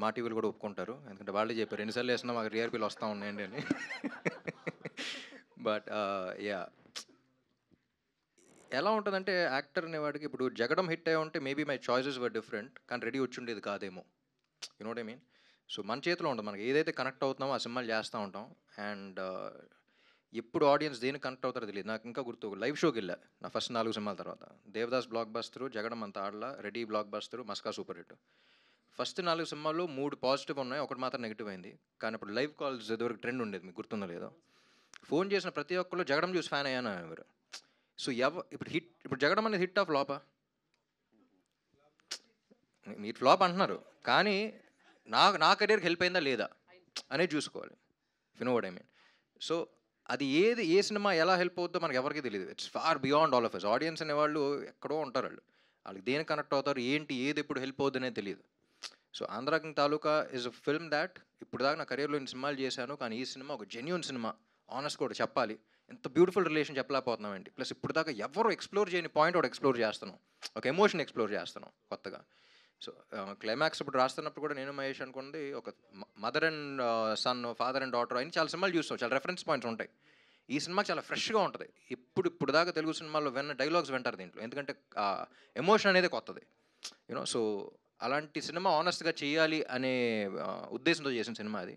మా టీవీలు కూడా ఒప్పుకుంటారు, ఎందుకంటే వాళ్ళే చెప్పారు ఎన్నిసార్లు వేసినా మాకు టీఆర్పీలు వస్తూ ఉన్నాయండి అని. బట్ యా, ఎలా ఉంటుందంటే యాక్టర్ అనేవాడికి ఇప్పుడు జగడం హిట్ అయ్యి ఉంటే maybe my choices were different, కానీ రెడీ వచ్చి ఉండేది కాదేమో. You know what I mean? So మన చేతిలో ఉంటుంది, మనకి ఏదైతే కనెక్ట్ అవుతున్నామో ఆ సినిమాలు చేస్తూ ఉంటాం. అండ్ ఎప్పుడు ఆడియన్స్ దేనికి కనెక్ట్ అవుతారో తెలియదు. నాకు ఇంకా గుర్తు, లైవ్ షోకి వెళ్ళా నా ఫస్ట్ 4 సినిమాల తర్వాత. దేవదాస్ బ్లాక్ బస్టరు, జగడం అంత ఆడలా, Ready blockbuster, Maska super hit. First 4 సినిమాల్లో 3 పాజిటివ్ ఉన్నాయి, ఒకటి మాత్రం నెగిటివ్ అయింది. కానీ అప్పుడు లైవ్ కాల్స్ ఇదివరకు ట్రెండ్ ఉండేది, మీకు గుర్తుందో లేదో. ఫోన్ చేసిన ప్రతి ఒక్కళ్ళు జగడం చూసి ఫ్యాన్ అయ్యాను అనేవారు. సో ఇప్పుడు హిట్, ఇప్పుడు జగడం అనేది హిట్ ఆఫ్ ఫ్లాపా? మీరు ఫ్లాప్ అంటున్నారు, కానీ నా కెరీర్కి హెల్ప్ అయిందా లేదా అనేది చూసుకోవాలి. You know what I mean? So అది ఏ సినిమా ఎలా హెల్ప్ అవుతుందో మనకి ఎవరికీ తెలియదు. It's far beyond all of us. Audience అనేవాళ్ళు ఎక్కడో ఉంటారు, వాళ్ళకి దేనికి కనెక్ట్ అవుతారు, ఏంటి ఏది ఎప్పుడు హెల్ప్ అవుతుంది అనేది తెలియదు. So Andhra king taluka is a film that ఇప్పుడు దాకా నా కెరీర్లో ఇన్ని సినిమాలు చేశాను, కానీ ఈ సినిమా ఒక జెన్యూన్ సినిమా. ఆనెస్ట్ కూడా చెప్పాలి, ఎంత బ్యూటిఫుల్ రిలేషన్ చెప్పలేకపోతున్నామండి. ప్లస్ ఇప్పుడు దాకా ఎవరు ఎక్స్ప్లోర్ చేయని పాయింట్ ఒకటి ఎక్స్ప్లోర్ చేస్తున్నాం, ఒక ఎమోషన్ ఎక్స్ప్లోర్ చేస్తున్నాం కొత్తగా. సో క్లైమాక్స్ ఇప్పుడు రాస్తున్నప్పుడు కూడా నేను మహేష్ అనుకున్నది ఒక mother and son, father and daughter అని చాలా సినిమాలు చూస్తాం, చాలా రెఫరెన్స్ పాయింట్స్ ఉంటాయి. ఈ సినిమా చాలా ఫ్రెష్గా ఉంటుంది. ఇప్పుడు దాకా తెలుగు సినిమాల్లో విన్న డైలాగ్స్ వింటారు దీంట్లో, ఎందుకంటే ఎమోషన్ అనేది కొత్తది. యూనో, సో అలాంటి సినిమా ఆనెస్ట్గా చేయాలి అనే ఉద్దేశంతో చేసిన సినిమా అది.